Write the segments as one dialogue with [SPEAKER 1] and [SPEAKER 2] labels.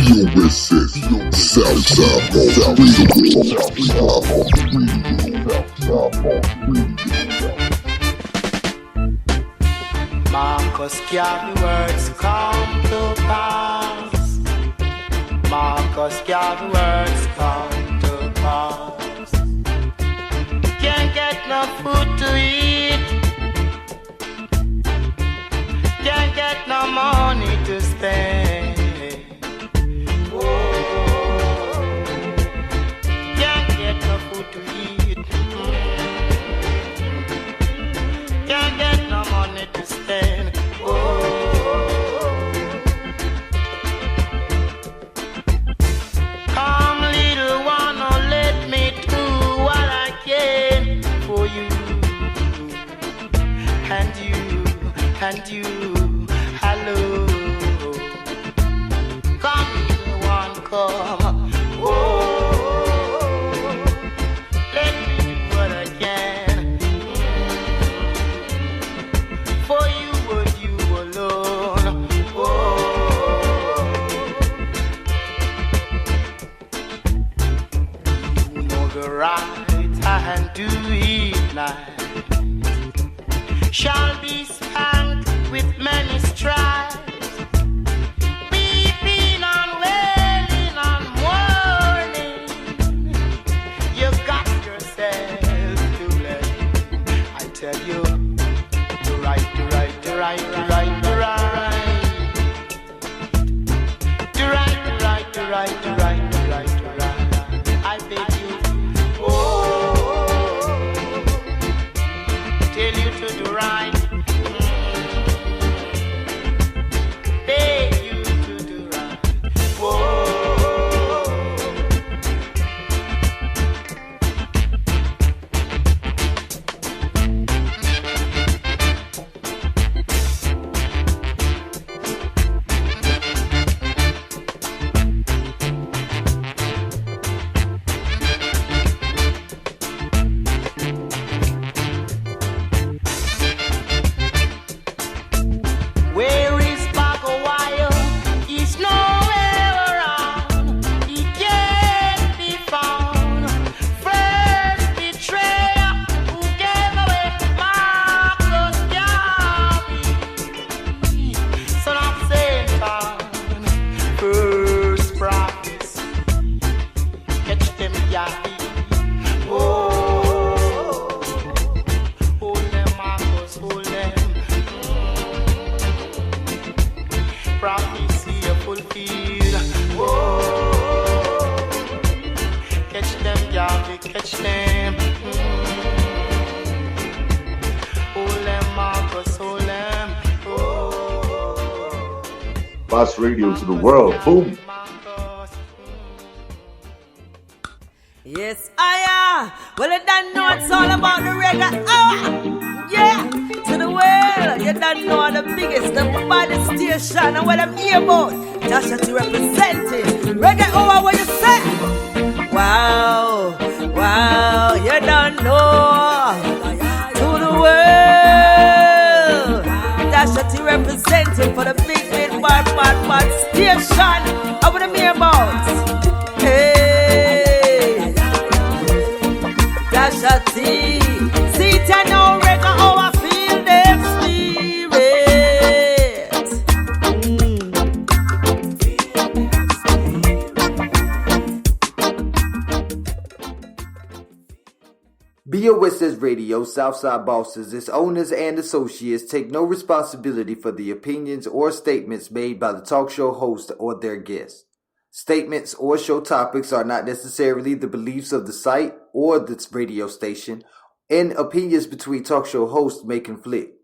[SPEAKER 1] BOSS, Southside
[SPEAKER 2] Marcus Garvey words come to pass. Marcus Garvey words come to pass. Can't get no food to eat. Can't get no money to spend. Can't get no food to eat. Can't get no money to spend. Come, little one, oh, let me do what I can for you and you and you. Hello, come, little one, come. Let me do what I can for you and you alone. You know the right hand do it night shall be spanked with many stripes, weeping and wailing and mourning. You got yourself to blame. I tell you, the right, the right, the right, the right, the right, the right, the right, the right, the right, the right, the right. I beg you, tell you to do right. Beg you to do right. Where is Bagawire? He's nowhere around. He can't be found. First betrayer who gave away Marcus Garvey, son of Satan. First prophets, catch them Garvey. Hold them, Marcus, hold them. Prophecy fulfilled. Catch them, Garvey, catch them. Hold them, Marcus, hold them.
[SPEAKER 3] Boss Radio to the world. Boom.
[SPEAKER 4] Yes, I am. Well, you don't know it's all about the Reggae Hour. Yeah, to the world. You don't know the biggest, the baddest station and what I'm here about. That's what you representing. Reggae Hour, what you say? Wow, wow, you don't know. To the world. That's what you representing for the big, bad station. I want to hear about. Hey, that's a tea. See, I know Reggae how I feel the spirit.
[SPEAKER 5] BOSS Radio, Southside Bosses, its owners and associates take no responsibility for the opinions or statements made by the talk show host or their guests. Statements or show topics are not necessarily the beliefs of the site or the radio station, and opinions between talk show hosts may conflict.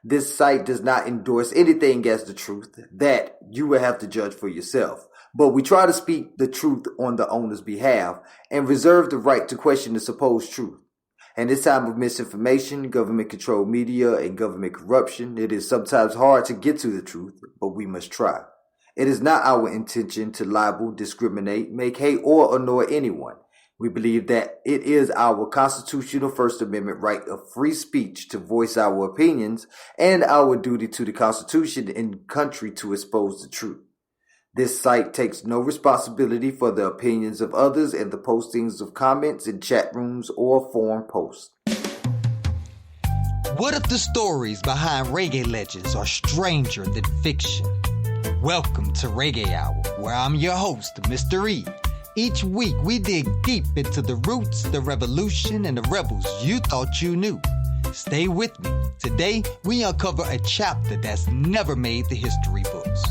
[SPEAKER 5] This site does not endorse anything as the truth. That you will have to judge for yourself. But we try to speak the truth on the owner's behalf and reserve the right to question the supposed truth. In this time of misinformation, government-controlled media, and government corruption, it is sometimes hard to get to the truth, but we must try. It is not our intention to libel, discriminate, make hate, or annoy anyone. We believe that it is our constitutional First Amendment right of free speech to voice our opinions and our duty to the Constitution and country to expose the truth. This site takes no responsibility for the opinions of others and the postings of comments in chat rooms or forum posts.
[SPEAKER 6] What if the stories behind reggae legends are stranger than fiction? Welcome to Reggae Hour, where I'm your host, Mr. E. Each week, we dig deep into the roots, the revolution, and the rebels you thought you knew. Stay with me. Today, we uncover a chapter that's never made the history books.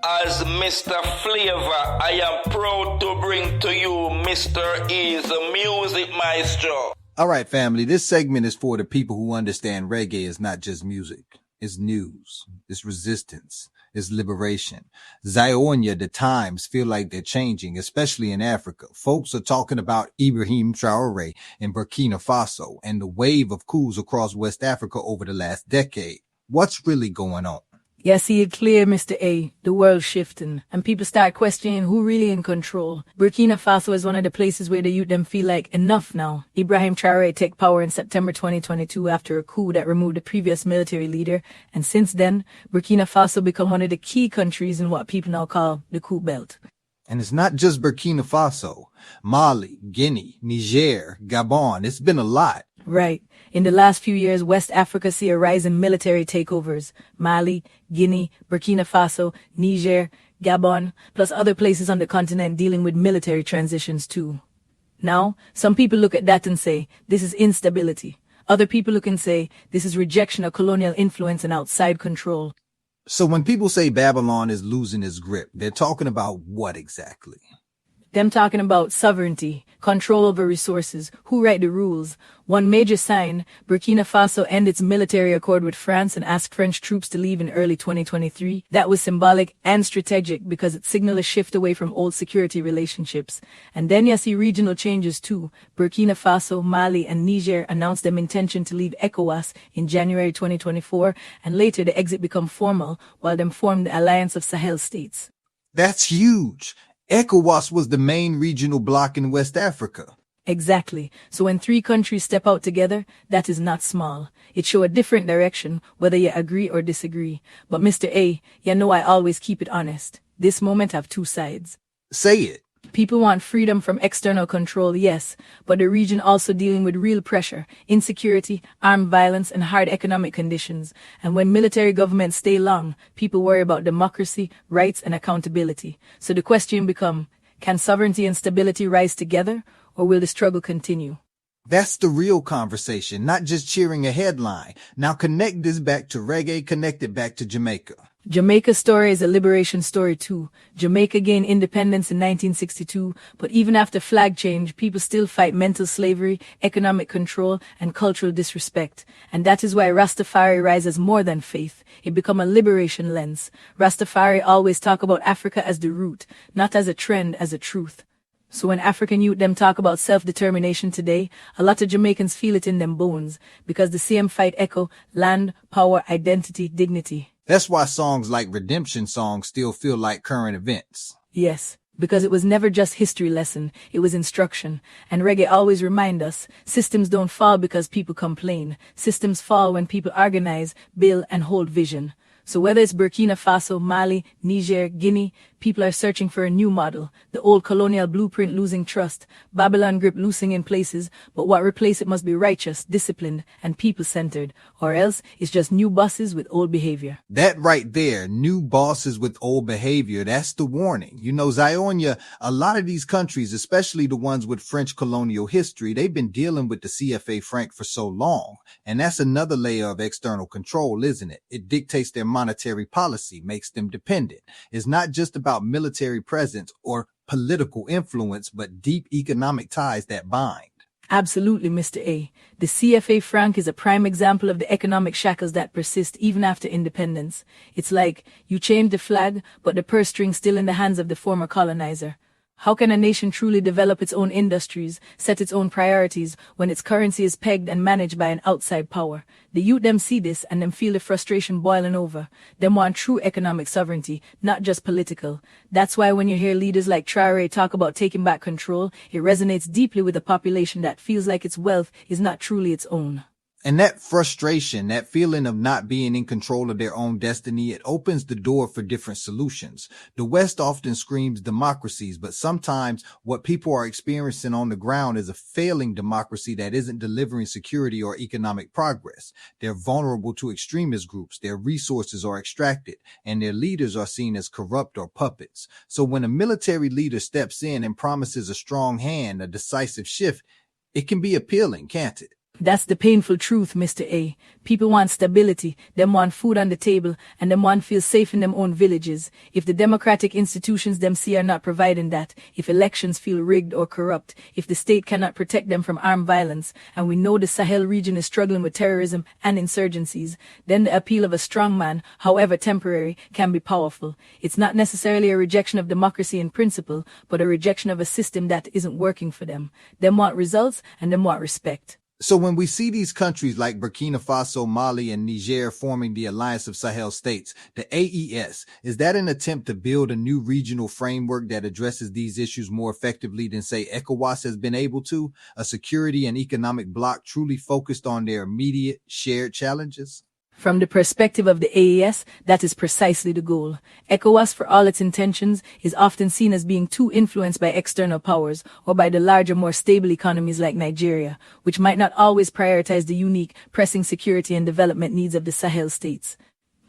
[SPEAKER 7] As Mr. Flavor, I am proud to bring to you Mr. E's Music Maestro.
[SPEAKER 8] All right, family, this segment is for the people who understand reggae is not just music. It's news. It's resistance. It's liberation. Zionya, the times feel like they're changing, especially in Africa. Folks are talking about Ibrahim Traoré in Burkina Faso and the wave of coups across West Africa over the last decade. What's really going on?
[SPEAKER 9] Yeah, see it clear, Mr. A. The world's shifting, and people start questioning who really in control. Burkina Faso is one of the places where the youth them feel like enough now. Ibrahim Traoré take power in September 2022 after a coup that removed the previous military leader, and since then, Burkina Faso become one of the key countries in what people now call the coup belt.
[SPEAKER 8] And it's not just Burkina Faso. Mali, Guinea, Niger, Gabon, it's been a lot.
[SPEAKER 9] Right. In the last few years, West Africa see a rise in military takeovers. Mali, Guinea, Burkina Faso, Niger, Gabon, plus other places on the continent dealing with military transitions too. Now, some people look at that and say, this is instability. Other people look and say, this is rejection of colonial influence and outside control.
[SPEAKER 8] So when people say Babylon is losing its grip, they're talking about what exactly?
[SPEAKER 9] Them talking about sovereignty, control over resources, who write the rules. One major sign, Burkina Faso ended its military accord with France and asked French troops to leave in early 2023. That was symbolic and strategic because it signaled a shift away from old security relationships. And then you see regional changes too. Burkina Faso, Mali, and Niger announced their intention to leave ECOWAS in January 2024, and later the exit become formal, while them formed the Alliance of Sahel States.
[SPEAKER 8] That's huge. ECOWAS was the main regional bloc in West Africa.
[SPEAKER 9] Exactly. So when three countries step out together, that is not small. It shows a different direction, whether you agree or disagree. But Mr. A, you know I always keep it honest. This moment have two sides.
[SPEAKER 8] Say it.
[SPEAKER 9] People want freedom from external control, yes, but the region also dealing with real pressure, insecurity, armed violence, and hard economic conditions. And when military governments stay long, people worry about democracy, rights, and accountability. So the question becomes, can sovereignty and stability rise together, or will the struggle continue?
[SPEAKER 8] That's the real conversation, not just cheering a headline. Now connect this back to reggae, connect it back to Jamaica.
[SPEAKER 9] Jamaica's story is a liberation story too. Jamaica gained independence in 1962, but even after flag change, people still fight mental slavery, economic control, and cultural disrespect. And that is why Rastafari rises more than faith. It become a liberation lens. Rastafari always talk about Africa as the root, not as a trend, as a truth. So when African youth them talk about self-determination today, a lot of Jamaicans feel it in them bones, because the same fight echo land, power, identity, dignity.
[SPEAKER 8] That's why songs like redemption songs still feel like current events.
[SPEAKER 9] Yes, because it was never just history lesson, it was instruction. And reggae always remind us, systems don't fall because people complain. Systems fall when people organize, build, and hold vision. So whether it's Burkina Faso, Mali, Niger, Guinea, people are searching for a new model. The old colonial blueprint losing trust, Babylon grip losing in places, but what replace it must be righteous, disciplined, and people-centered, or else it's just new bosses with old behavior.
[SPEAKER 8] That right there, new bosses with old behavior, that's the warning. You know, Zionya, a lot of these countries, especially the ones with French colonial history, they've been dealing with the CFA franc for so long. And that's another layer of external control, isn't it? It dictates their monetary policy, makes them dependent. It's not just about military presence or political influence, but deep economic ties that bind.
[SPEAKER 9] Absolutely, Mr. A. The CFA franc is a prime example of the economic shackles that persist even after independence. It's like you change the flag, but the purse string's still in the hands of the former colonizer. How can a nation truly develop its own industries, set its own priorities, when its currency is pegged and managed by an outside power? The youth them see this and them feel the frustration boiling over. Them want true economic sovereignty, not just political. That's why when you hear leaders like Traoré talk about taking back control, it resonates deeply with a population that feels like its wealth is not truly its own.
[SPEAKER 8] And that frustration, that feeling of not being in control of their own destiny, it opens the door for different solutions. The West often screams democracies, but sometimes what people are experiencing on the ground is a failing democracy that isn't delivering security or economic progress. They're vulnerable to extremist groups, their resources are extracted, and their leaders are seen as corrupt or puppets. So when a military leader steps in and promises a strong hand, a decisive shift, it can be appealing, can't it?
[SPEAKER 9] That's the painful truth, Mr. A. People want stability, them want food on the table, and them want feel safe in them own villages. If the democratic institutions them see are not providing that, if elections feel rigged or corrupt, if the state cannot protect them from armed violence, and we know the Sahel region is struggling with terrorism and insurgencies, then the appeal of a strong man, however temporary, can be powerful. It's not necessarily a rejection of democracy in principle, but a rejection of a system that isn't working for them. Them want results, and them want respect.
[SPEAKER 8] So when we see these countries like Burkina Faso, Mali, and Niger forming the Alliance of Sahel States, the AES, is that an attempt to build a new regional framework that addresses these issues more effectively than, say, ECOWAS has been able to? A security and economic bloc truly focused on their immediate shared challenges?
[SPEAKER 9] From the perspective of the AES, that is precisely the goal. ECOWAS, for all its intentions, is often seen as being too influenced by external powers or by the larger, more stable economies like Nigeria, which might not always prioritize the unique, pressing security and development needs of the Sahel states.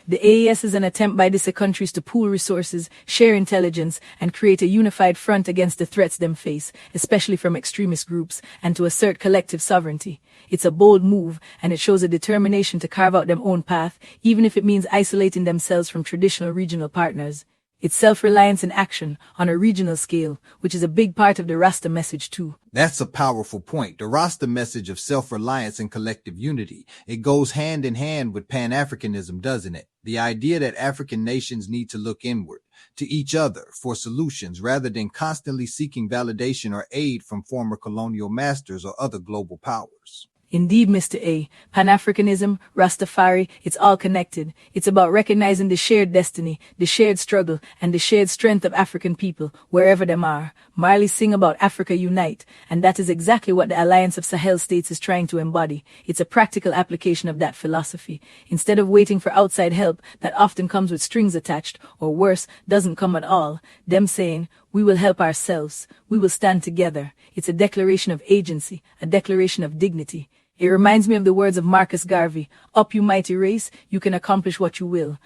[SPEAKER 9] The AES is an attempt by these countries to pool resources, share intelligence, and create a unified front against the threats them face, especially from extremist groups, and to assert collective sovereignty. It's a bold move, and it shows a determination to carve out their own path, even if it means isolating themselves from traditional regional partners. It's self-reliance in action on a regional scale, which is a big part of the Rasta message too.
[SPEAKER 8] That's a powerful point. The Rasta message of self-reliance and collective unity. It goes hand in hand with Pan-Africanism, doesn't it? The idea that African nations need to look inward, to each other, for solutions rather than constantly seeking validation or aid from former colonial masters or other global powers.
[SPEAKER 9] Indeed, Mr. A. Pan-Africanism, Rastafari, it's all connected. It's about recognizing the shared destiny, the shared struggle, and the shared strength of African people, wherever them are. Marley sing about Africa Unite, and that is exactly what the Alliance of Sahel States is trying to embody. It's a practical application of that philosophy. Instead of waiting for outside help that often comes with strings attached, or worse, doesn't come at all, them saying, we will help ourselves. We will stand together. It's a declaration of agency, a declaration of dignity. It reminds me of the words of Marcus Garvey, up you mighty race, you can accomplish what you will.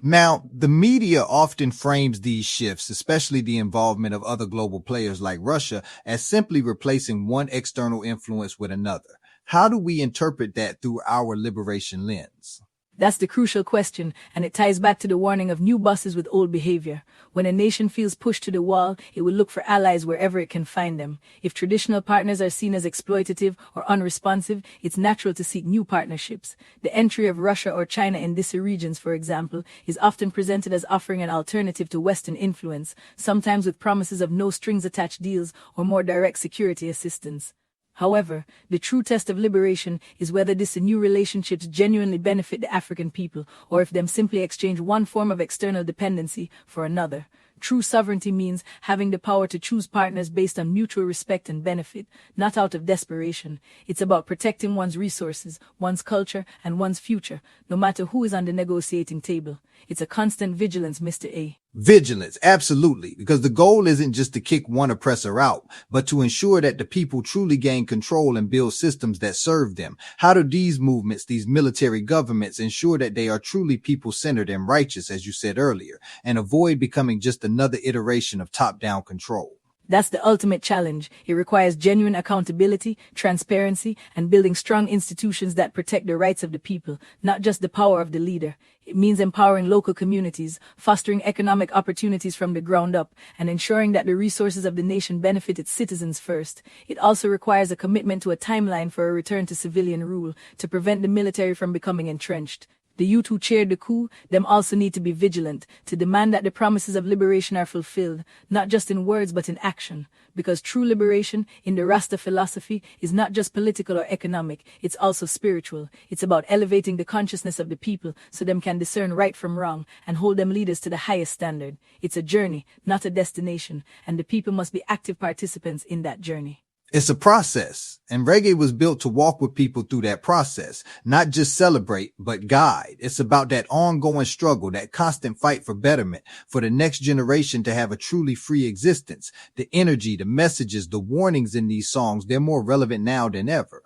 [SPEAKER 8] Now, the media often frames these shifts, especially the involvement of other global players like Russia, as simply replacing one external influence with another. How do we interpret that through our liberation lens?
[SPEAKER 9] That's the crucial question, and it ties back to the warning of new bosses with old behavior. When a nation feels pushed to the wall, it will look for allies wherever it can find them. If traditional partners are seen as exploitative or unresponsive, it's natural to seek new partnerships. The entry of Russia or China in these regions, for example, is often presented as offering an alternative to Western influence, sometimes with promises of no strings attached deals or more direct security assistance. However, the true test of liberation is whether these new relationships genuinely benefit the African people, or if them simply exchange one form of external dependency for another. True sovereignty means having the power to choose partners based on mutual respect and benefit, not out of desperation. It's about protecting one's resources, one's culture, and one's future, no matter who is on the negotiating table. It's a constant vigilance, Mr. A.
[SPEAKER 8] Vigilance, absolutely, because the goal isn't just to kick one oppressor out, but to ensure that the people truly gain control and build systems that serve them. How do these movements, these military governments, ensure that they are truly people-centered and righteous, as you said earlier, and avoid becoming just another iteration of top-down control?
[SPEAKER 9] That's the ultimate challenge. It requires genuine accountability, transparency, and building strong institutions that protect the rights of the people, not just the power of the leader. It means empowering local communities, fostering economic opportunities from the ground up, and ensuring that the resources of the nation benefit its citizens first. It also requires a commitment to a timeline for a return to civilian rule, to prevent the military from becoming entrenched. The youth who cheered the coup, them also need to be vigilant, to demand that the promises of liberation are fulfilled, not just in words but in action. Because true liberation, in the Rasta philosophy, is not just political or economic, it's also spiritual. It's about elevating the consciousness of the people so them can discern right from wrong and hold them leaders to the highest standard. It's a journey, not a destination, and the people must be active participants in that journey.
[SPEAKER 8] It's a process, and reggae was built to walk with people through that process, not just celebrate, but guide. It's about that ongoing struggle, that constant fight for betterment, for the next generation to have a truly free existence. The energy, the messages, the warnings in these songs, they're more relevant now than ever.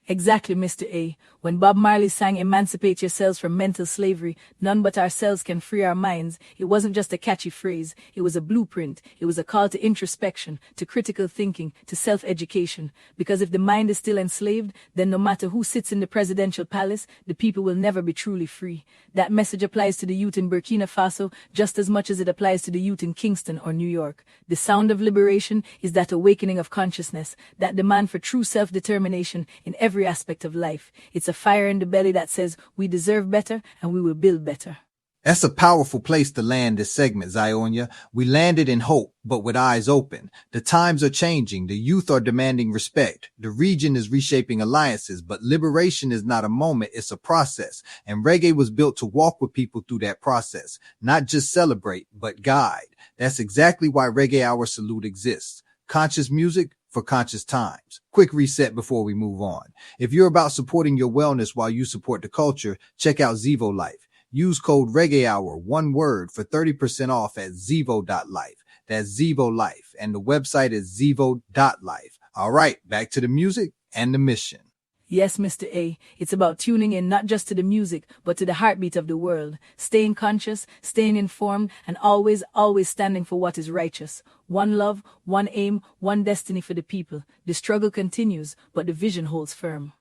[SPEAKER 9] Exactly, Mr. A. When Bob Marley sang Emancipate Yourselves from Mental Slavery, none but ourselves can free our minds, it wasn't just a catchy phrase. It was a blueprint. It was a call to introspection, to critical thinking, to self-education. Because if the mind is still enslaved, then no matter who sits in the presidential palace, the people will never be truly free. That message applies to the youth in Burkina Faso just as much as it applies to the youth in Kingston or New York. The sound of liberation is that awakening of consciousness, that demand for true self-determination in every aspect of life. It's a fire in the belly that says we deserve better and we will build better.
[SPEAKER 8] That's a powerful place to land this segment, Zionya. We landed in hope, but with eyes open. The times are changing. The youth are demanding respect. The region is reshaping alliances, but liberation is not a moment. It's a process. And reggae was built to walk with people through that process, not just celebrate, but guide. That's exactly why Reggae Hour Salute exists. Conscious music for conscious times. Quick reset before we move on. If you're about supporting your wellness while you support the culture, check out Zevo Life. Use code Reggae Hour, one word, for 30% off at zevo.life. That's Zevo Life, and the website is zevo.life. All right, back to the music and the mission.
[SPEAKER 9] Yes, Mr. A, it's about tuning in not just to the music, but to the heartbeat of the world, staying conscious, staying informed, and always standing for what is righteous. One love, one aim, one destiny for the people. The struggle continues, but the vision holds firm.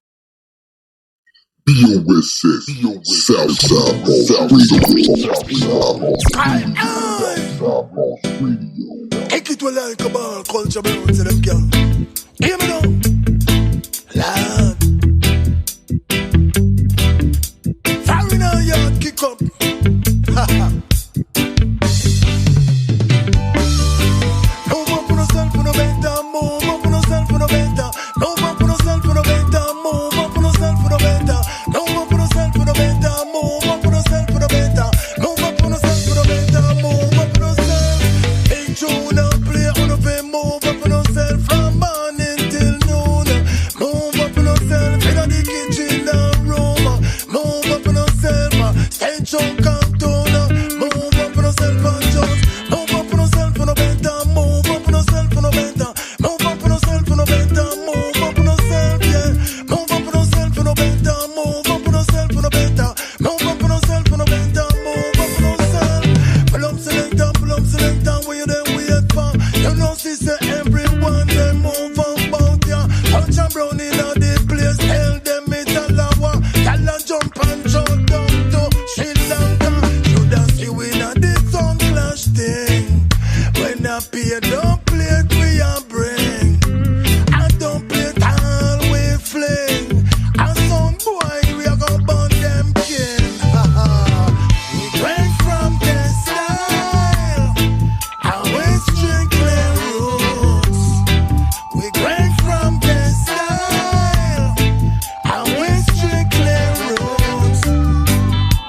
[SPEAKER 1] BOSS, Southside Radio.
[SPEAKER 10] Take it well like a ball, culture bounce to them girl. Hear me now, lad. Fire in our yard, kick up. Ha ha. Move up on yourself for no better, move up on yourself for no better. Move up on yourself for no better, move up on yourself for no better. Move up on yourself for no better, move up on yourself for no better. Move up on yourself for no better, move up on yourself. Big tune and play on the way, move up on yourself from morning till noon. Move up on yourself in the kitchen and room. Move up on yourself, stand strong, calm down. Move up on yourself and just move up on yourself for no better, move up on yourself for no better. Move up on yourself for no better, move up on yourself, yeah. Move up on yourself for no better, move up on yourself for no better. Move up on yourself for no better, move up on yourself. Pull up selector, where you then wait for? You know, sister, everyone they move about ya. Punch and brown in a the place, tell them it's a lava. Tell a jump and jump down to Sri Lanka. Should I see we not this song clash thing? When I pay, don't play it we a bring. I don't play it all we fling. And some boy we are gonna burn them king. We drank from their style, and we strictly roots. We drank from their style, and we strictly roots.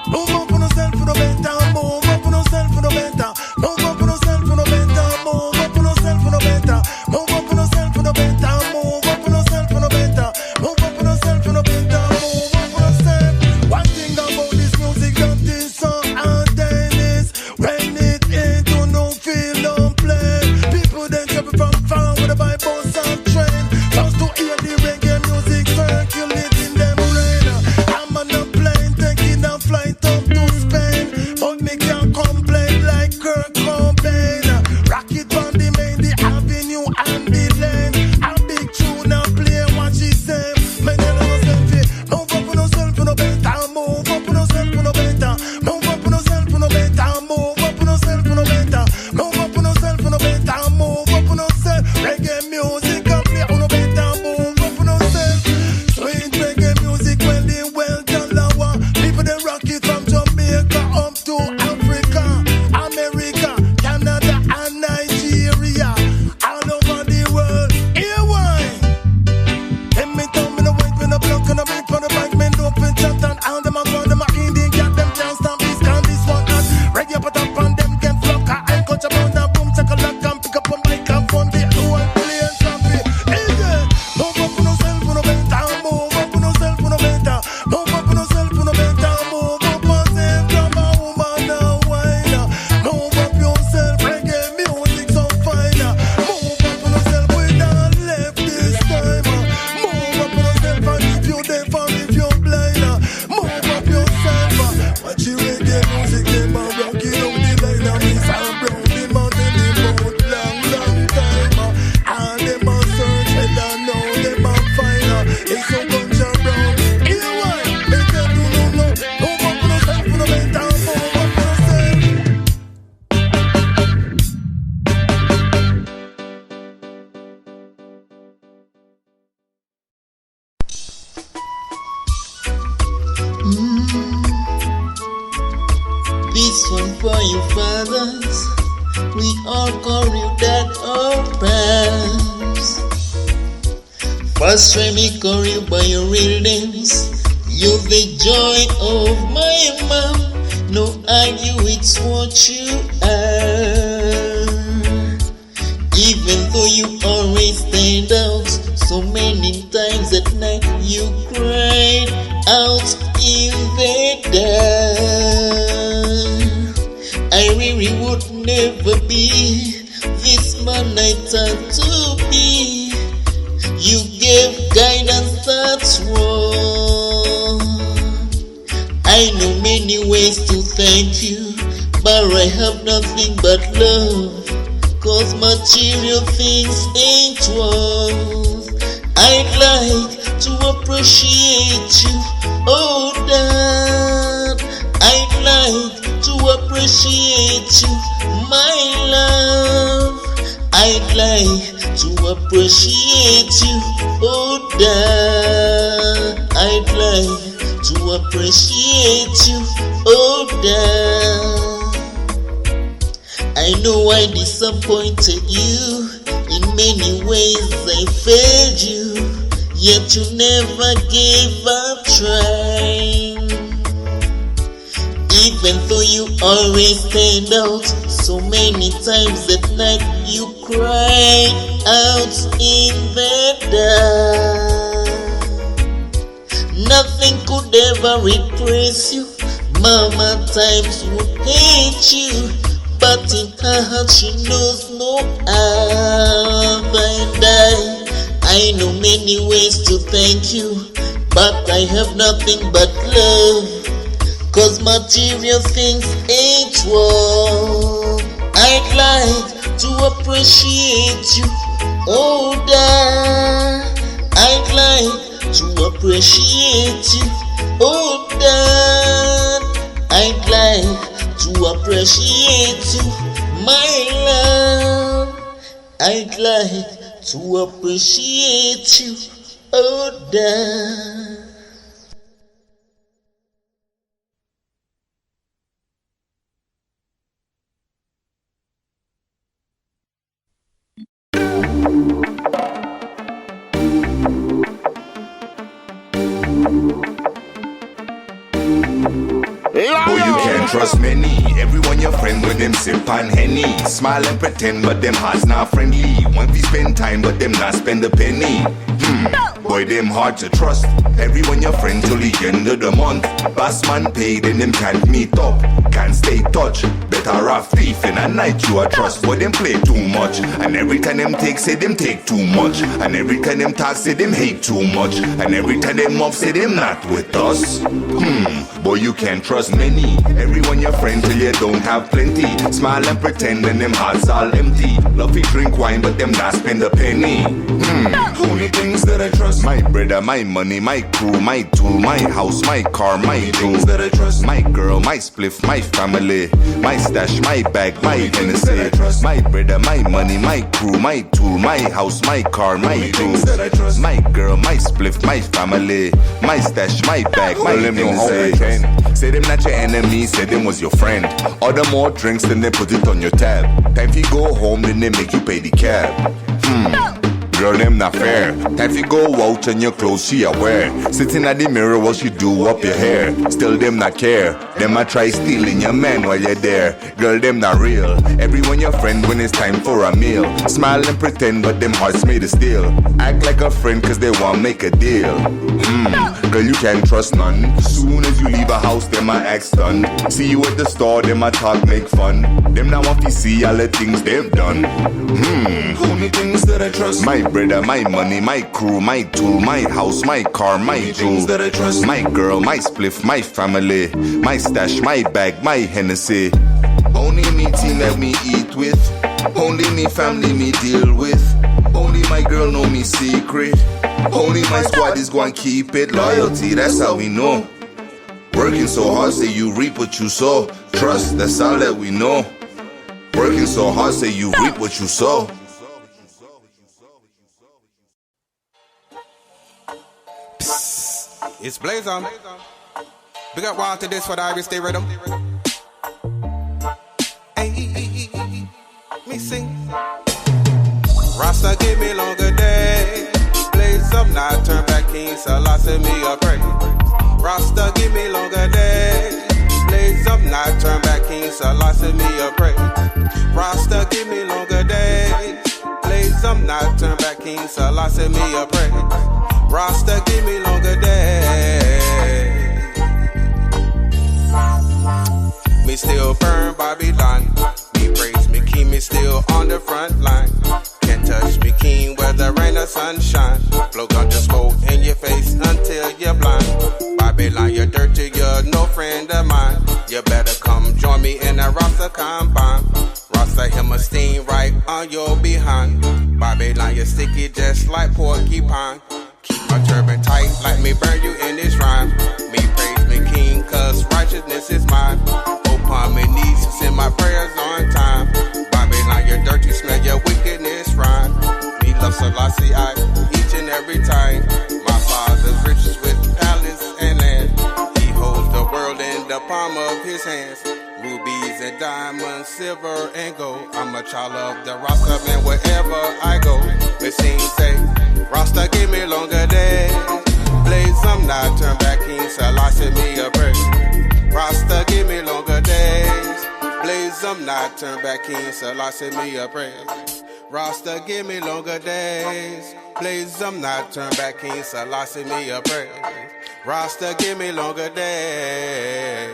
[SPEAKER 10] Move up on yourself for the better, move up on yourself for the better. Move up on yourself for the better, move up on yourself for the better. Move up on yourself for the better, move up on yourself for the better. Move up on yourself for the better, move up on yourself. One thing about this music that is so hard is when it into no feel, don't play. People then travel from far with a by bus and train, just to hear the reggae music circulating them brain. I'm on a plane taking a flight up to Spain, but me can't complain like girl. Vietnamese and brown, them a tell them out long time. And them a search hell and now them a find her. It's so bunch of brown. Here why? They tell you no. Move up on yourself, no better. Move up on yourself.
[SPEAKER 11] This one for you fathers, we all carry that our past. First try me call you by your real names. You're the joy of my mom. No argue, it's what you are. Even though you always stand out, so many times at night you cried out in the dark. I really would never be this man I thought to be. You gave guidance that's wrong. I know many ways to thank you, but I have nothing but love, 'cause material things ain't worth. I'd like to appreciate you, oh Dad. I'd like to appreciate you, my love. I'd like to appreciate you, oh Dad. I'd like to appreciate you, oh Dad. I know I disappointed you, in many ways I failed you, yet you never gave up trying. Even though you always stand out, so many times at night you cry out in the dark. Nothing could ever replace you. Mama times would hate you, but in her heart she knows no other. And I know many ways to thank you, but I have nothing but love, 'cause material things ain't worth. I'd like to appreciate you, oh Dad. I'd like to appreciate you, oh Dad. I'd like to appreciate you, my love. I'd like to appreciate you, oh Dad.
[SPEAKER 12] Oh, you can't trust many. Everyone your friend with them sip on Henny. Smile and pretend, but them hearts not friendly. Want to spend time, but them not spend a penny. Boy, them hard to trust. Everyone your friend till the end of the month. Boss man paid and them can't meet up. Can't stay touch. Better off thief in a night you a trust. Boy, them play too much. And every time them take, say them take too much. And every time them talk, say them hate too much. And every time them up, say them not with us. Boy, you can't trust many. Everyone your friend till you don't have plenty. Smile and pretend and them hearts all empty. Love to drink wine, but them not spend a penny. Only things that I trust: my brother, my money, my crew, my tool, my house, my car, my things that I trust: my girl, my spliff, my family, my stash, my bag, my Hennessy. My brother, my money, my crew, my tool, my house, my car, my things that I trust: my girl, my spliff, my family, my stash, my bag, my Hennessy. Say them not your enemy, say them was your friend. Order more drinks, then they put it on your tab. Time if you go home, then they make you pay the cab. Girl, them not fair. Time to go out and your clothes she aware. Sitting at the mirror while she do up your hair. Still them not care. Them a try stealing your man while you're there. Girl, them not real. Everyone your friend when it's time for a meal. Smile and pretend, but them hearts made of steel. Act like a friend cause they want make a deal. Girl, you can't trust none. Soon as you leave a house, them a act stunned. See you at the store, them a talk, make fun. Them now want to see all the things they've done. Only things that I trust: my brother, my money, my crew, my tool, my house, my car, my things that I trust: my girl, my spliff, my family, my stash, my bag, my Hennessy. Only me that me eat with. Only me family me deal with. Only my girl know me secret. Only my squad is gonna keep it. Loyalty, that's how we know. Working so hard, say you reap what you sow. Trust, that's all that we know. Working so hard, say you reap what you sow.
[SPEAKER 13] It's Blaze on. Big up one to this for the Irish Day Rhythm. Hey, me sing. Rasta give me longer day. Blaze up now, turn back King Selassie me a pray. Rasta give me longer day. Blaze up now, turn back King Selassie me a pray. Rasta give me longer day. Blaze up now, turn back King Selassie me a pray. Rasta give me longer day. Me still burn Babylon. Me praise me king, me still on the front line. Can't touch me king whether rain or sunshine. Blow gun to smoke in your face until you're blind. Babylon, you're dirty, you're no friend of mine. You better come join me in a Rasta combine. Rasta him a steam right on your behind. Babylon, you're sticky just like porcupine. Keep my turban tight like me burn you in this rhyme. Me praise me king cause righteousness is mine. Upon my knees send my prayers on time. Babylon you're dirty, smell your wickedness rhyme. Me love Selassie I each and every time. My father's riches with palace and land. He holds the world in the palm of his hands. Rubies and diamonds, silver and gold. I'm a child of the Rasta man wherever I go. Me sing say Rasta give me longer days. Blaze some now, turn back King Selassie me a pray. Rasta give me longer days. Blaze some now, turn back King Selassie me a pray. Rasta give me longer days. Blaze some now, turn back King Selassie me a pray. Rasta give me longer days.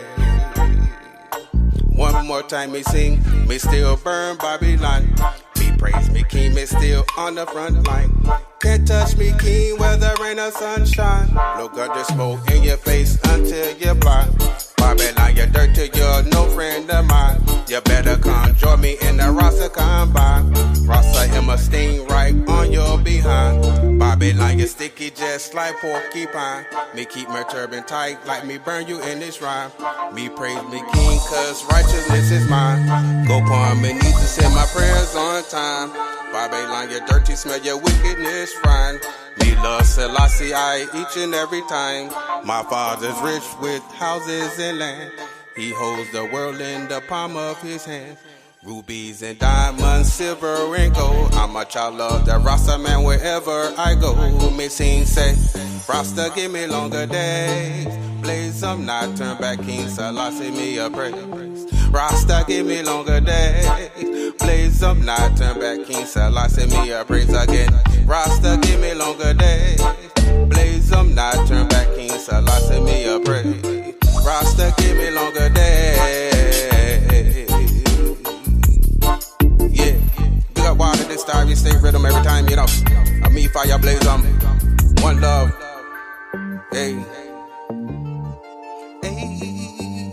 [SPEAKER 13] One more time me sing, me still burn Babylon. Me praise me king, me still on the front line. Can't touch me king whether rain or sunshine. Look at the smoke in your face until you're blind. Babylon, you're dirty, you're no friend of mine. You better come join me in the Rasta combine. Rasta him a sting right on your behind. Babylon, you're sticky just like porcupine. Me keep my turban tight like me burn you in this rhyme. Me praise me king cause righteousness is mine. Go upon me knees to send my prayers on time. Babylon, you're dirty, smell your wickedness rhyme. Me love Selassie I each and every time. My father's rich with houses and land. He holds the world in the palm of his hand. Rubies and diamonds, silver and gold. I'm a child of the Rasta man wherever I go. Me sing say, Rasta give me longer days. Blaze up now, turn back King Selassie me a praise. Rasta give me longer days. Blaze up now, turn back King Selassie me a praise again. Rasta give me longer days. Blaze up now, turn back King Selassie me a praise. Rasta give me longer days. Yeah, big up water this time, you stay rhythm every time, you know. Me fire blaze one love. Hey, hey,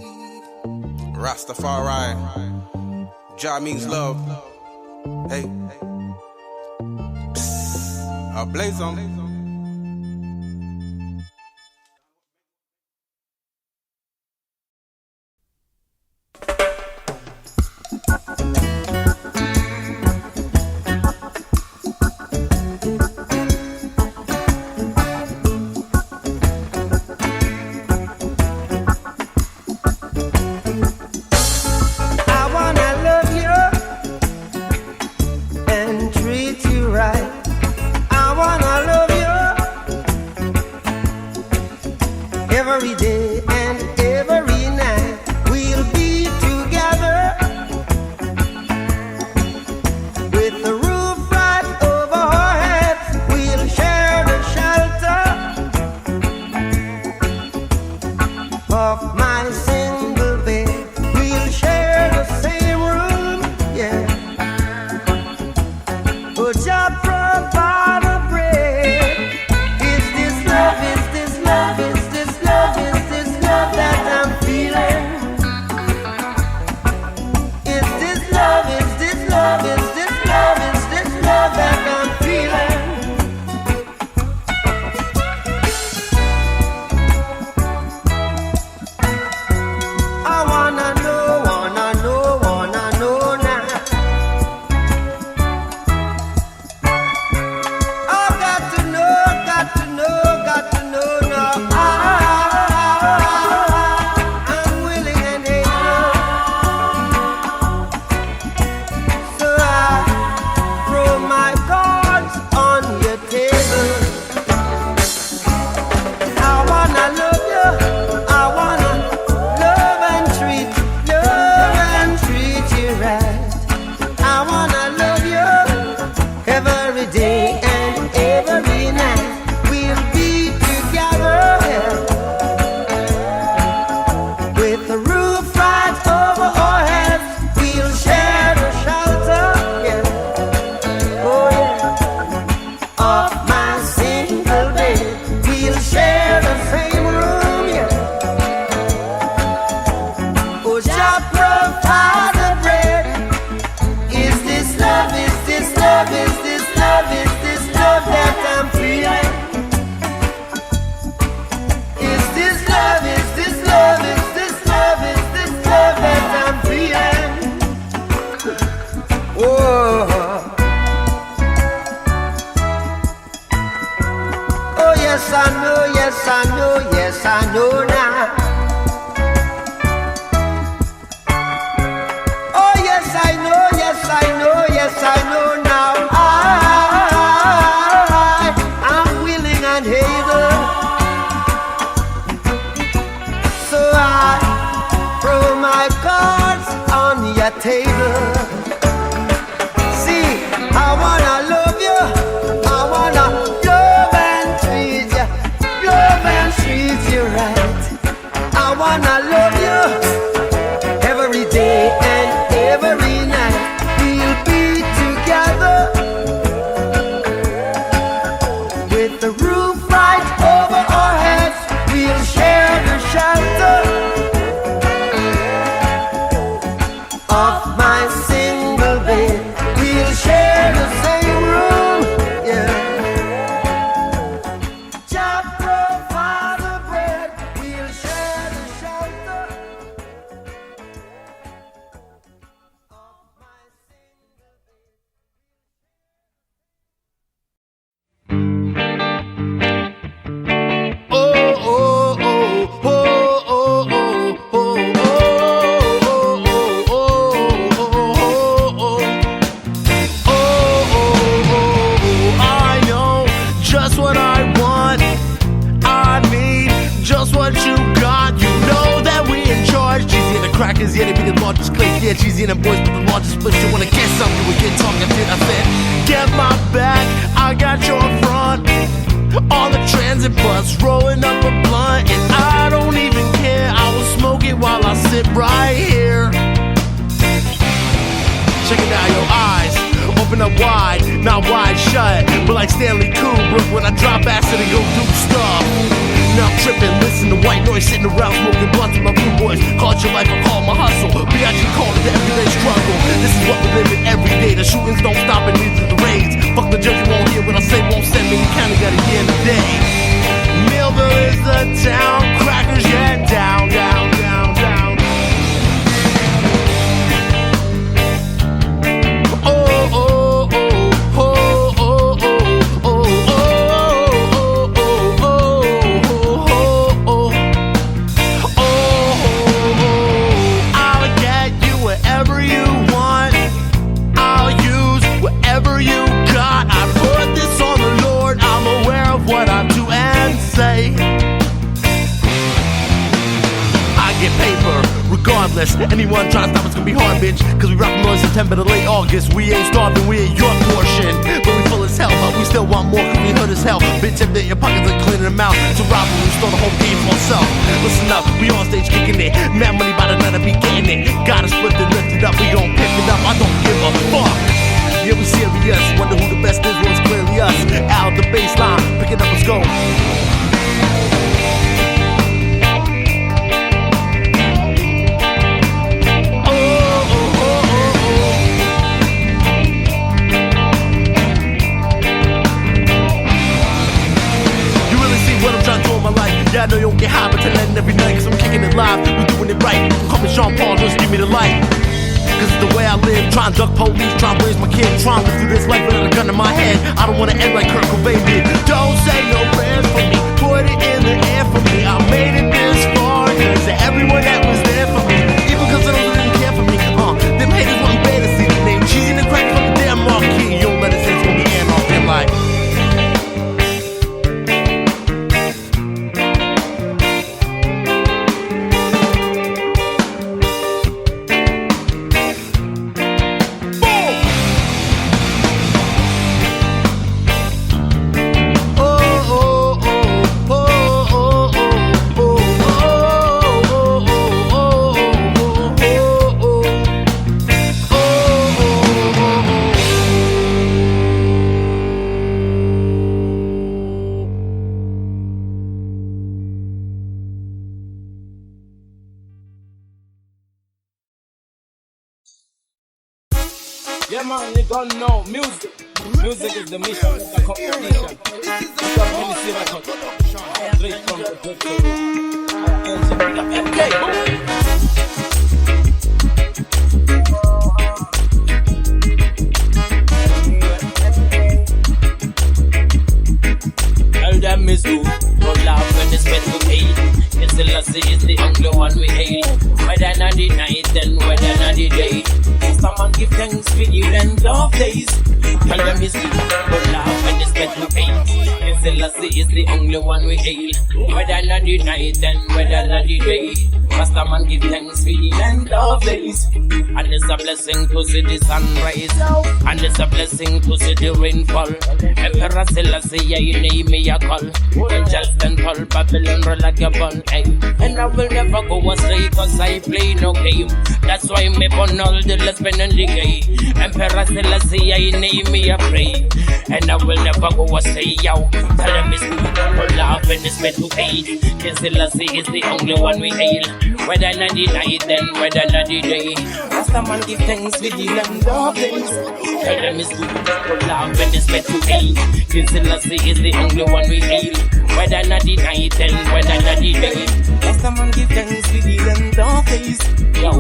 [SPEAKER 13] Rastafari. Jah means love. Hey, I blaze
[SPEAKER 2] I wanna love you Oh, oh yes I know, yes I know, yes I know now. Oh yes I know, yes I know, yes I know now. I'm willing and able, so I throw my cards on your table. See, I wanna love you, I wanna love and treat you, love and treat you right. I wanna love you every day and every night. We'll be together with the roof right over our heads. We'll share the shelter of my single bed. We'll share the same room, yeah. Jah provide the bread. We'll share the shelter of my single bed.
[SPEAKER 10] I know just what I want. I need just what you got. You know that we in charge. Cheesy and the crackers, yeah, they be the largest clique. Yeah, cheesy and the boys with the largest splits. You wanna get something, we get talking shit. I said, get my back, I got your front. On the transit bus, rolling up a blunt, and I don't even care. I will smoke it while I sit right here. Check it out, your eyes open up wide, not wide shut, but like Stanley Kubrick when I drop acid and go do stuff. Now I'm tripping, listen to white noise, sitting around smoking blunts with my blue boys. Called your life, I call my hustle. B.I.G. called it the everyday struggle. This is what we live in every day. The shootings don't stop and neither the raids. Fuck the judge, you won't hear what I say, won't send me. You kinda got a year in a day. Millville is the town, crackers, yeah, down, down, down, down. Oh, oh, oh, oh, oh, oh, oh, oh, oh, oh, oh. I'll get you wherever you want. I'll use whatever you got. I put this on the Lord. I'm aware of what I do and say. I get paper regardless. Anyone trying to stop us gonna be hard, bitch. Cause we rock from early September to late August. We ain't starving, we ain't your portion. But we full as hell, but we still want more cause we hood as hell. Bitch, empty your pockets and cleaning them out. To rob and restore the whole game for myself. Listen up, we on stage kicking it. Mad money by the night I be getting it. Gotta split and lift it up, we gon' pick it up. I don't give a fuck. Yeah, we serious. Wonder who the best is, well it's clearly us. Out the baseline, pick it up, let's go. Yeah, I know you don't get high, but till end every night, cause I'm kicking it live. We doing it right. Call me Sean Paul, just give me the light. Cause it's the way I live, trying to duck police, trying to raise my kid, trying to live through this life without a gun in my head. I don't wanna end like Kurt Cobain did. Don't say no prayers for me, put it in the air for me. I made it this far, cause to everyone that was there for me, even cause those who didn't care for me. Them haters wasn't bad to see the name cheesy and the crack from the damn marquee. You don't let it say it's gonna be end off in life.
[SPEAKER 14] Yeah, man, you don't know music. Music is the mission, the competition. Selassie is the only one we hail. Whether not the night and whether not the day. Someone give thanks for the end of days. Tell them it's good love and it's better pain. Selassie is the only one we hail. Whether not the night and whether not the day. Rastaman give thanks for the end of days. And it's a blessing to see the sunrise. And it's a blessing to see the rainfall. Emperor Selassie, I name me a call. Angels and tall, Babylon roll like a bun. And I will never go astray, cause I play no game. That's why me burn all the lesbian and the gay. Emperor Selassie, I name me a pray. And I will never go astray, yo. Tell them it's for love and it's meant to hate. King Selassie is the only one we hail. Whether not the night and whether not the day. Rastaman give thanks with the land of days. Tell them it's good for love and it's meant to hate. King Selassie is the only one we hail. Whether not the night and whether not the day. Rastaman give thanks with the land of days. Yo,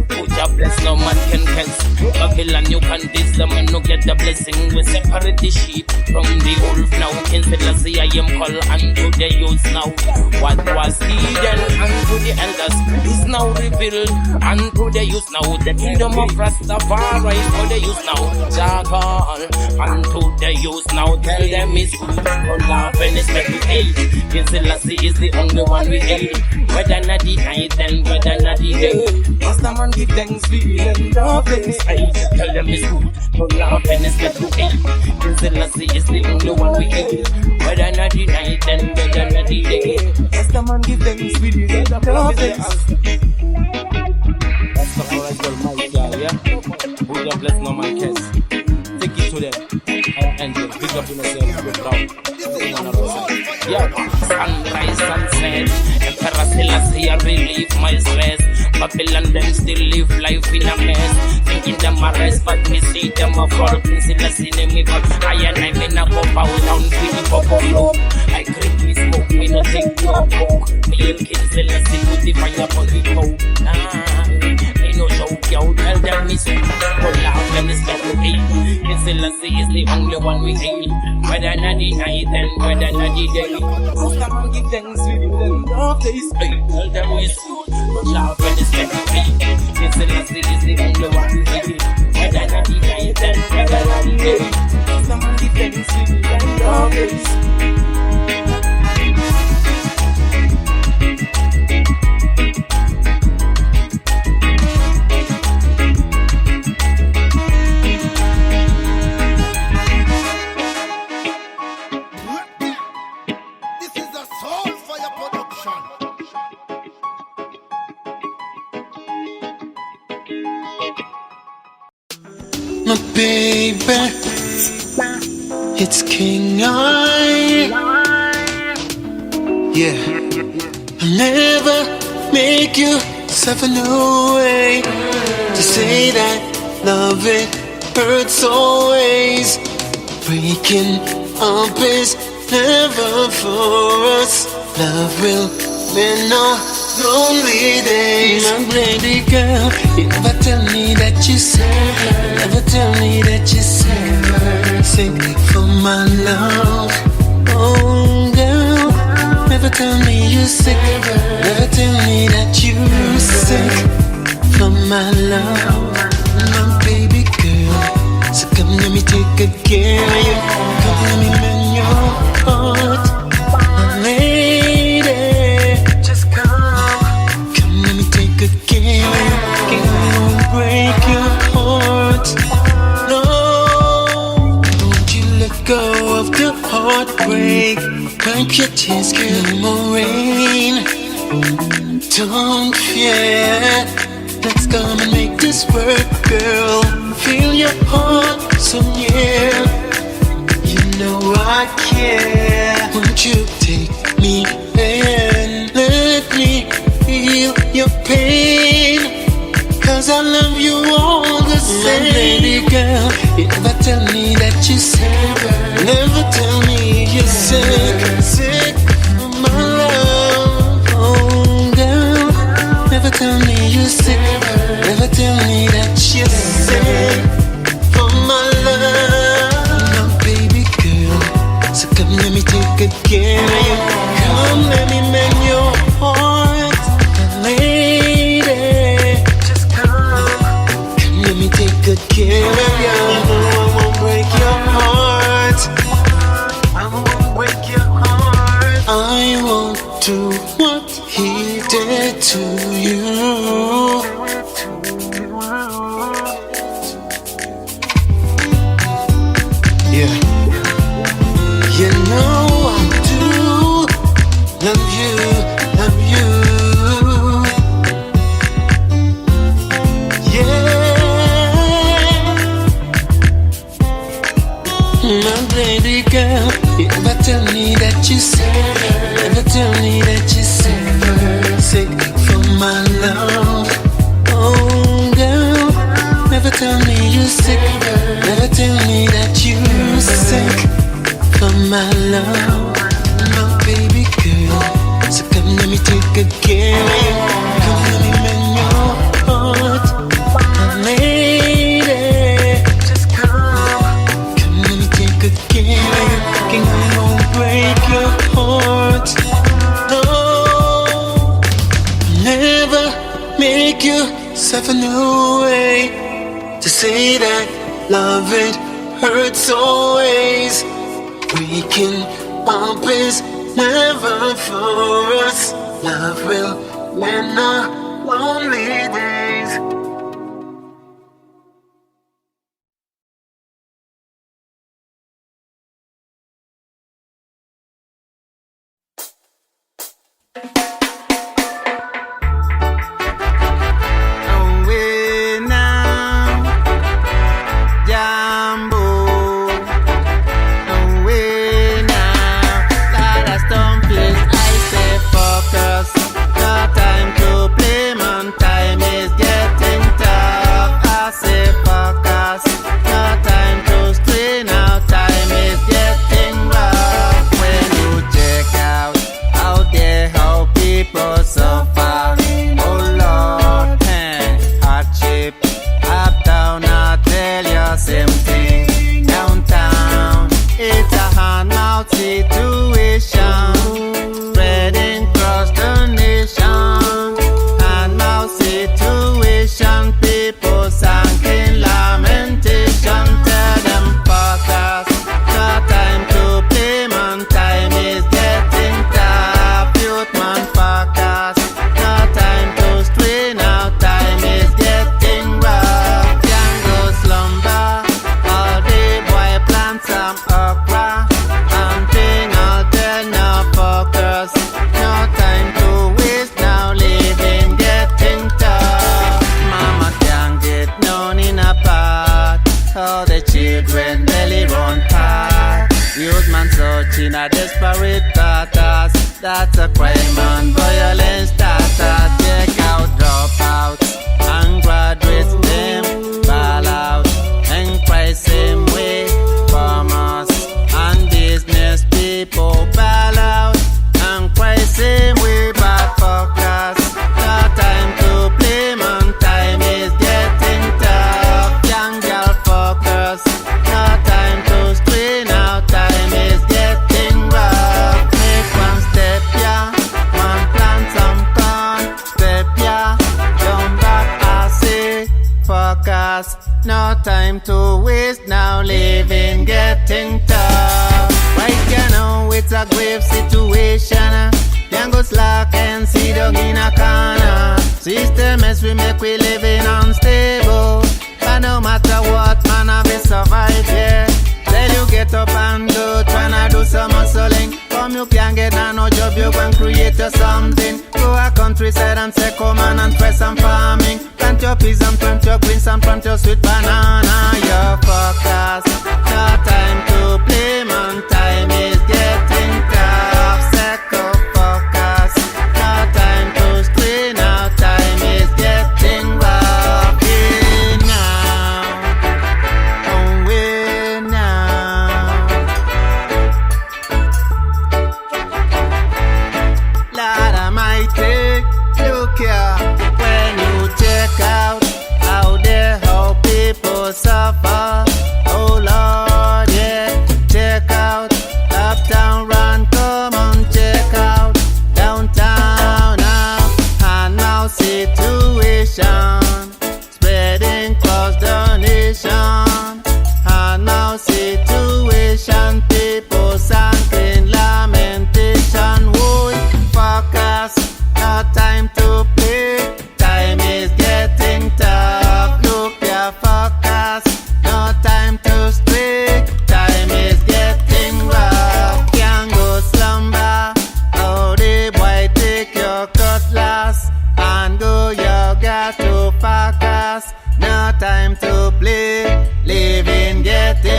[SPEAKER 14] put your bless, no man can curse. Babylon, you can diss them and no get the blessing. We separate the sheep from the wolf now. King Selassie, I am called unto the youth now. What was hidden unto the elders is now revealed unto the youth now. The kingdom of Rastafari for the youth now. Jackal unto the youth now. Tell them it's good for love and it's meant to hate. King Selassie is the only one we hail. Whether not the night and whether not the day. Rastaman give thanks for the end of days. Tell them it's good for love and it's meant to hate. King Selassie is the only one we hail. Whether not the night and whether not the day. Rastaman give thanks for the end of days. That's the alright girl, my guy, yeah? Who God bless no man cares. Take it to them. Angel, big up in yourself, good love. Yeah, sunrise, sunset. Emperor Selassie, I relieve my stress. Babylon, them still live life in a mess. Thinking them a rest, but me see them a fall. Selassie name me, but I and I may not go bow down to the buffalo. I creep me smoke, me no take your coke. Me and King Selassie put the fire upon the coke. Me no joke, yo, tell them me so. Pull out when it's better to hate. King Selassie is the only one we hail. Whether not the night and whether not the day. Rastaman give thanks with the end of days. Tell them we so. Pull out when it's better to hate. King Selassie is the only one we hail. Whether not the night and whether not the day. Rastaman give thanks with the end of days.
[SPEAKER 15] My baby, it's King I. Yeah, I'll never make you suffer no way. To say that love it hurts always. Breaking up is never for us. Love will mend our lonely days. My lady girl, you never tell me that you sad. Never tell me that you're sad. Sick for my love. Oh girl, never tell me you're sick. Never tell me that you're sick for my love. My baby girl, so come let me take good care of you. Come let me mend your heart. My lady, just come let me take good care of you. Can't break your heart. No, don't you let go of the heartbreak. Wipe your tears, girl, no more rain. Don't fear, let's come and make this work, girl. Feel your heart so near. You know I care. Won't you take me and let me feel your pain? Cause I love you all the same. My baby girl, you never tell me that you're sick. Never tell me you're sick. Sick of my love. Oh girl, never tell me you're sick. Never tell me that you're sick for my love. My baby girl, so come let me take good care of you. Come let me mend your heart. to you. Yeah, you know I do love you, love you. My baby girl, you never tell me that you're sick. Never tell me that you're sick for my love. Oh girl, never tell me you're sick. Never tell me that you're sick for my love. My baby girl, so come let me take good care of you. Come let me mend your heart, my lady. Just come let me take good care of you. King, I won't break your heart. No, never make you suffer no way. To say that love it hurts always. Breaking up is never for us. Love will win the lonely days.
[SPEAKER 16] That's a crime and violence data. Take out dropouts and graduates, them ball out and cry same way. Farmers and business people ball out and cry same way. Bad focus, no time to play, man. Time is getting tough. Young girl focus, no time to strain out. Time is getting rough. Make one step, yeah, man, plant some corn. Step, yeah, jump back, I say, focus. No time to waste now, living getting tough. Right you know it's a grave situation. Young go slack and see dog in a corner. System as we make we living unstable. But no matter what, man, I be survive, yeah. Tell you get up and go, tryna do some hustling. Come you can't get no job, you can create you something. Go a countryside and say come on and try some farming. Plant your peas and plant your greens and plant your sweet banana. Your focus, no time to play, man. Time is getting tough. Second focus, no time to stray now. Time is getting rough. Hey now, away now. Lord Almighty, look here. When you check out how there how people suffer.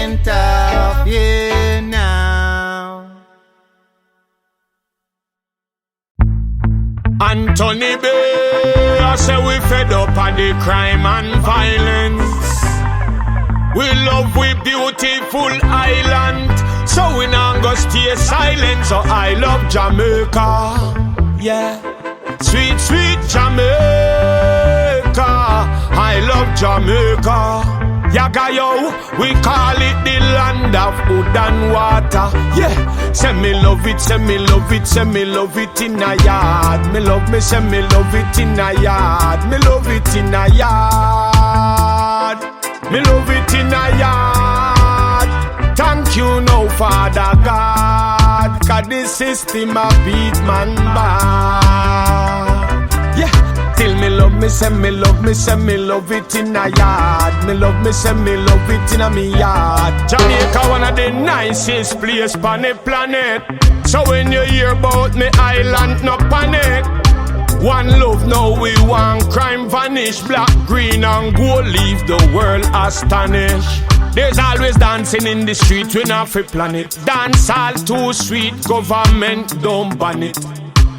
[SPEAKER 16] front of you now.
[SPEAKER 17] Anthony Bay, I say we fed up on the crime and violence. We love we beautiful island, so we not go stay silent. So I love Jamaica, yeah. Sweet, sweet Jamaica, I love Jamaica. Yaga yo, we call it the land of wood and water. Yeah, say me love it, say me love it, say me love it in a yard. Me love me, say me love it in a yard. Me love it in a yard. Me love it in a yard. Thank you now, Father God, 'cause this system a beat man bad. Yeah, till me love me, say me love me, say me love it in a yard. Me love me, say me love it in a me yard. Jamaica one of the nicest place on the planet. So when you hear about me island, no panic. One love now we want crime vanish. Black, green and gold leave the world astonished. There's always dancing in the street, we not free planet. Dance all too sweet, government don't ban it.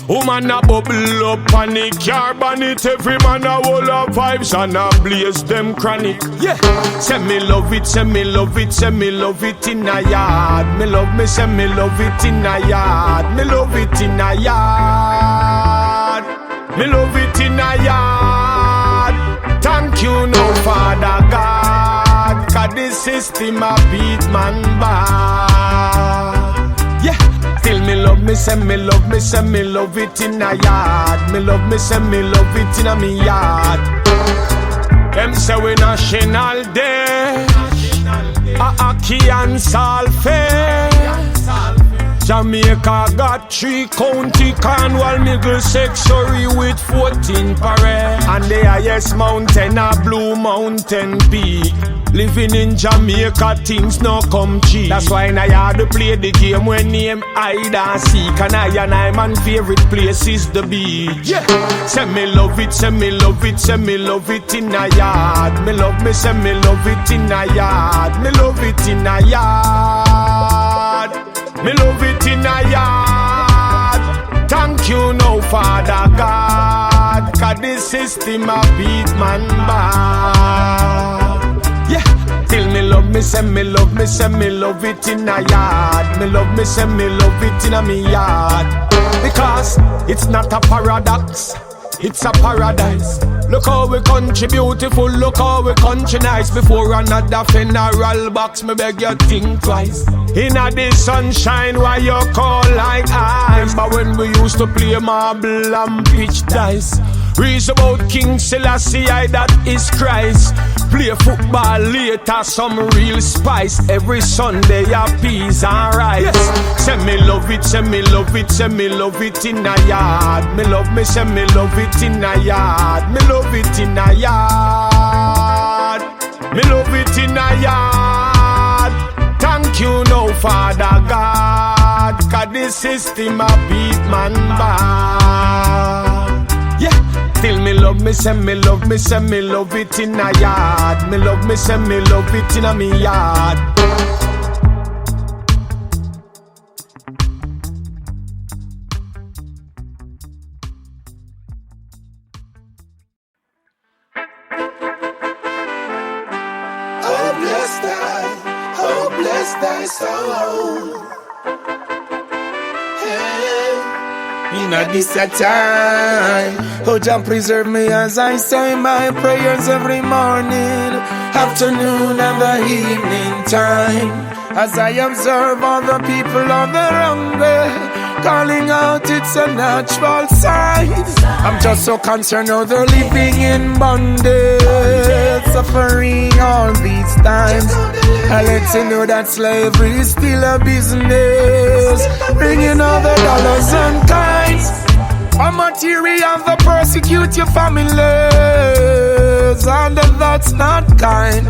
[SPEAKER 17] Woman a bubble up panic, car ban it. Every man a whole of vibes and a blaze them chronic. Yeah, say me love it, say me love it, say me love it in a yard. Me love me, say me love it in a yard. Me love it in a yard. Me love it in a yard. Thank you no Father God, 'cause this system a beat man bad. Yeah, still me love me, say me love me, say me love it in a yard. Me love me, say me love it in a me yard. Them say we National Day, Aki and Salford. Jamaica got 3 county, Cornwall, Middlesex, Surrey with 14 parade. And the highest mountain a Blue Mountain Peak. Living in Jamaica, things no come cheap. That's why I had to play the game when name hide and seek. And I man favorite place is the beach. Yeah, say me love it, say me love it, say me love it in a yard. Me love me, say me love it in a yard. Me love it in a yard. Me love it in a yard. Thank you no Father God, 'cause this system a beat man bad. Yeah, till me love me, say me love me, say me love it in a yard. Me love me, say me love it in a me yard. Because it's not a paradox, it's a paradise. Look how we country beautiful, look how we country nice. Before another funeral box, me beg you think twice. Inna the sunshine, why you call like ice? But when we used to play marble and pitch dice, reason about King Selassie, that is Christ. Play football later, some real spice. Every Sunday, a peas and rice. Yes. Say me love it, say me love it, say me love it in a yard. Me love me, say me love it in a yard. Me love it in a yard. Me love it in a yard. Thank you no Father God, 'cause this system a beat man bad. Yeah, till me love me, say me love me, say me love it in a yard. Me love me, say me love it in a me yard.
[SPEAKER 10] Oh bless thy soul. Inna this a time, oh Jah preserve me as I say my prayers every morning, afternoon and the evening time. As I observe all the people on the runway, calling out it's a natural sign. I'm just so concerned how they're living in bondage, suffering all these times. I let you know that slavery is still a business, bringing all the dollars and kinds. A material that persecute your families, and that's not kind.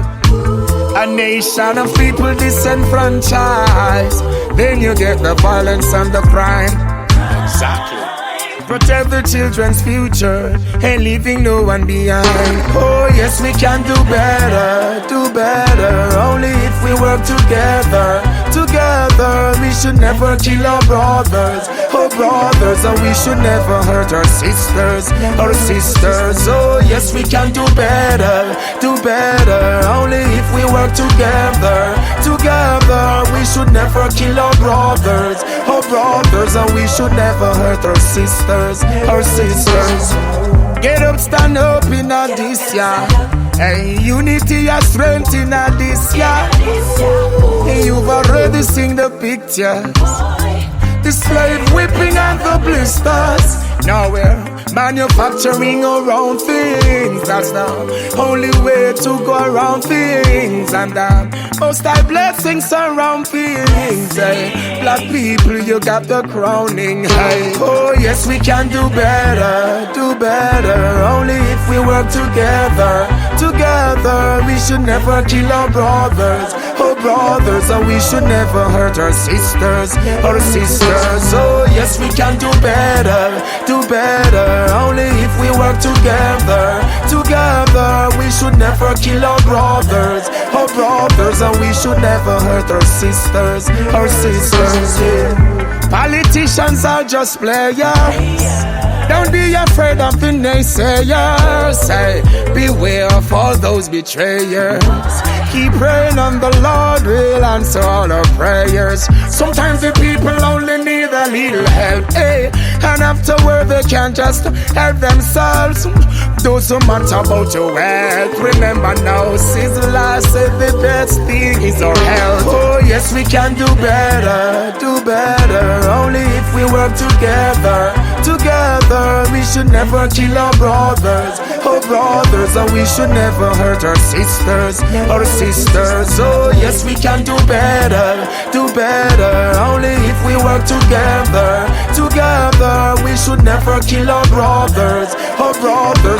[SPEAKER 10] A nation of people disenfranchised, then you get the violence and the crime.
[SPEAKER 17] Exactly. Protect the children's future and leaving no one behind. Oh yes, we can do better, only if we work together. Together, we should never kill our brothers, and we should never hurt our sisters, Oh yes, we can do better, only if we work together. Together, we should never kill our brothers, and we should never hurt our sisters. Get up, stand up in a this year. Hey, unity and strength in a this year. You've already seen the pictures, the slave whipping and the blisters. Now we're manufacturing around things. That's the only way to go around things. And most high blessings surround things. Hey, black people, you got the crowning. Hey, oh yes, we can do better, only if we work together. Together, we should never kill our brothers, and we should never hurt our sisters, Oh yes, we can do better, only if we work together. Together, we should never kill our brothers, and we should never hurt our sisters, Yeah. Politicians are just players. Don't be afraid of the naysayers. Say, beware of all those betrayers. Keep praying on the Lord will answer all our prayers. Sometimes the people only need a little help, hey. And afterward they can't just help themselves. Those who matter about your wealth, remember now, Sizzla said the best thing is our health. Oh yes, we can do better, only if we work together. Together, we should never kill our brothers, and we should never hurt our sisters, Oh yes, we can do better, only if we work together. Together, we should never kill our brothers,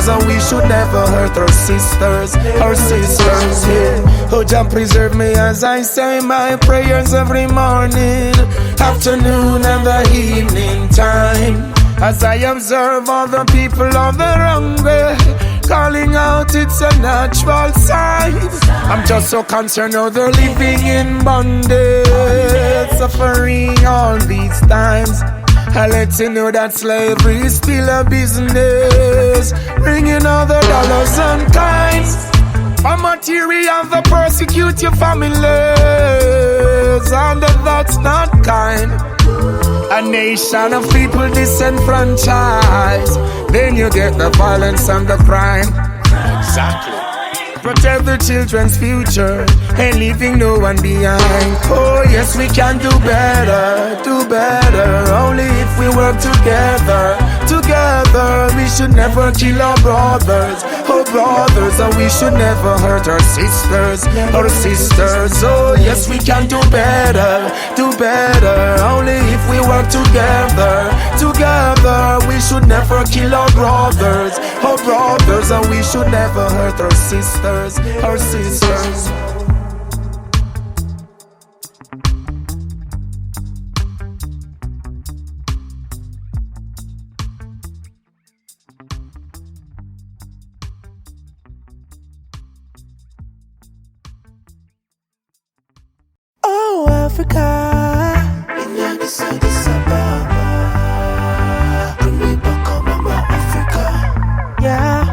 [SPEAKER 17] and we should never hurt our sisters, Yeah. Oh, Jah preserve me as I say my prayers every morning, afternoon, and the evening time. As I observe all the people on the wrong way, calling out it's a natural sign. I'm just so concerned how they're living in bondage, suffering all these times. I let you know that slavery is still a business, bringing all the dollars and kinds. For material that persecute your families, and that's not kind. A nation of people disenfranchised, then you get the violence and the crime. Exactly. Protect the children's future and leaving no one behind. Oh yes, we can do better, only if we work together. Together, we should never kill our brothers, and we should never hurt our sisters, Oh yes, we can do better, only if we work together. Together, we should never kill our brothers, and we should never hurt our sisters,
[SPEAKER 10] Oh, Africa, bring me back home, Mama Africa. Yeah,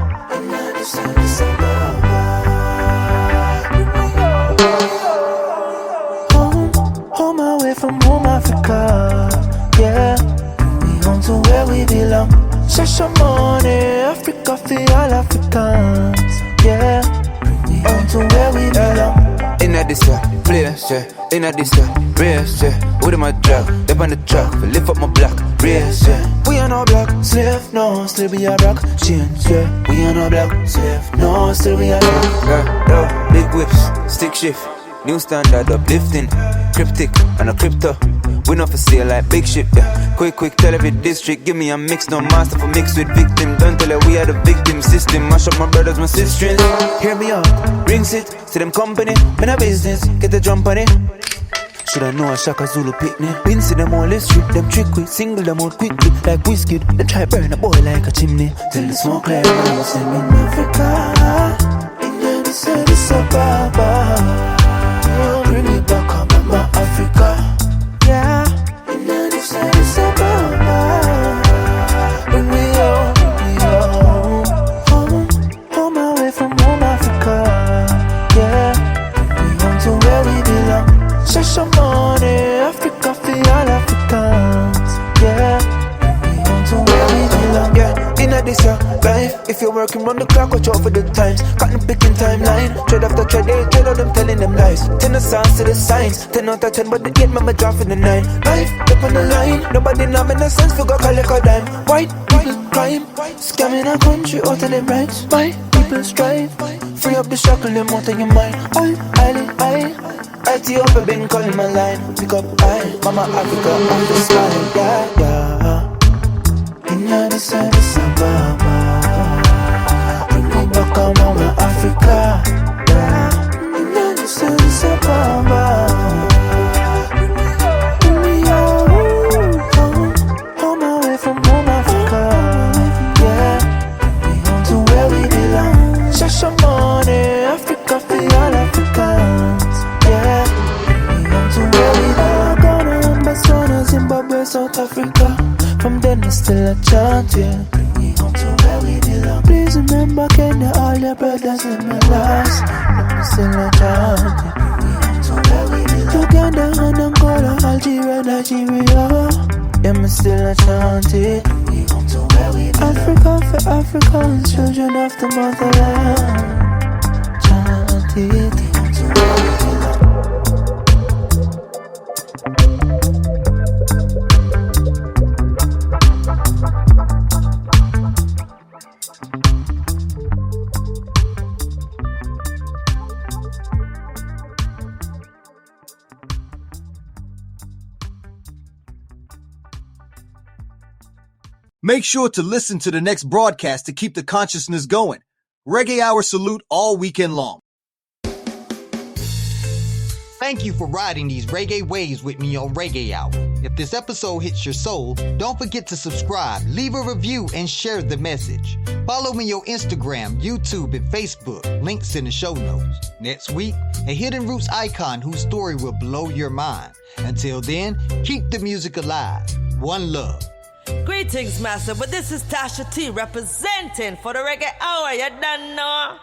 [SPEAKER 10] home away from home, Africa. Yeah, bring me home to where we belong. Social money, Africa for all Africans. Yeah, bring me home to where we belong.
[SPEAKER 18] Inna this place, yeah. Inna this race, yeah. With my drug, step on the truck, lift up my block, race, yeah.
[SPEAKER 10] We are no black slave, no, still be a rock. Change, yeah. We are no black slave, no, still be a rock.
[SPEAKER 18] Big whips, stick shift, new standard uplifting, cryptic and a crypto. We not for sale like big ship, yeah. Quick, tell every district, give me a mix, no master for mix with victim. Don't tell her we are the victim system. Mash up my brothers, my sisters.
[SPEAKER 10] Hear me up,
[SPEAKER 18] rings it to them company, in a business, get the jump on it. Shoulda know a Shaka Zulu picnic. Been see them all strip them trick with, single them out quickly like whiskey. Them try burn a boy like a chimney. Till the smoke clear, I'm sing in Africa. In the city, so baba. Bring me back up, Mama Africa. Yeah. In the city, so baba. Bring me home, bring me home. Home away from home, Africa. Yeah. Bring me home to where we belong. Shasha money, Africa for all Africans. Yeah. Bring me home to where we belong. Yeah. Inna this your life, if you're working round the clock, watch out for the times. Cotton picking timeline, trade after trade, they trade out them telling them lies. 10 the songs to the signs, 10 out of 10, but the 8 mama drop in the 9. Life up on the line, nobody know me no sense, we go collect a dime. White people crime, scamming our country out of them rights. My people strive, free up the shackle, them out of your mind. I see up, I've been calling my line. Pick up I, Mama Africa, on the sky, yeah, yeah. Inna the sun, it's a baba. Bring me back on Mama Africa. Yeah. Inna the sun, it's a baba. Bring me home, home away from home Africa. Yeah. Bring me home to where we belong. Shasha money, Africa for all Africans. Yeah. Bring me home to where we belong. Ghana, Botswana, Zimbabwe, South Africa. From then I still a chant, yeah. Bring me home to where we belong. Please remember Kenya, all your brothers in my last. I'm still a chant, yeah. Bring me home to where we belong. Uganda and Angola, Algeria, Nigeria. Yeah, me still a chant, yeah. Bring me home to where we belong. Africa for Africans, children of the motherland. Chant it. Bring me home to where we belong.
[SPEAKER 8] Make sure to listen to the next broadcast to keep the consciousness going. Reggae Hour Salute all weekend long.
[SPEAKER 6] Thank you for riding these reggae waves with me on Reggae Hour. If this episode hits your soul, don't forget to subscribe, leave a review, and share the message. Follow me on Instagram, YouTube, and Facebook. Links in the show notes. Next week, a Hidden Roots icon whose story will blow your mind. Until then, keep the music alive. One love.
[SPEAKER 4] Greetings, Master, but this is Tasha T representing for the Reggae Hour, you done know.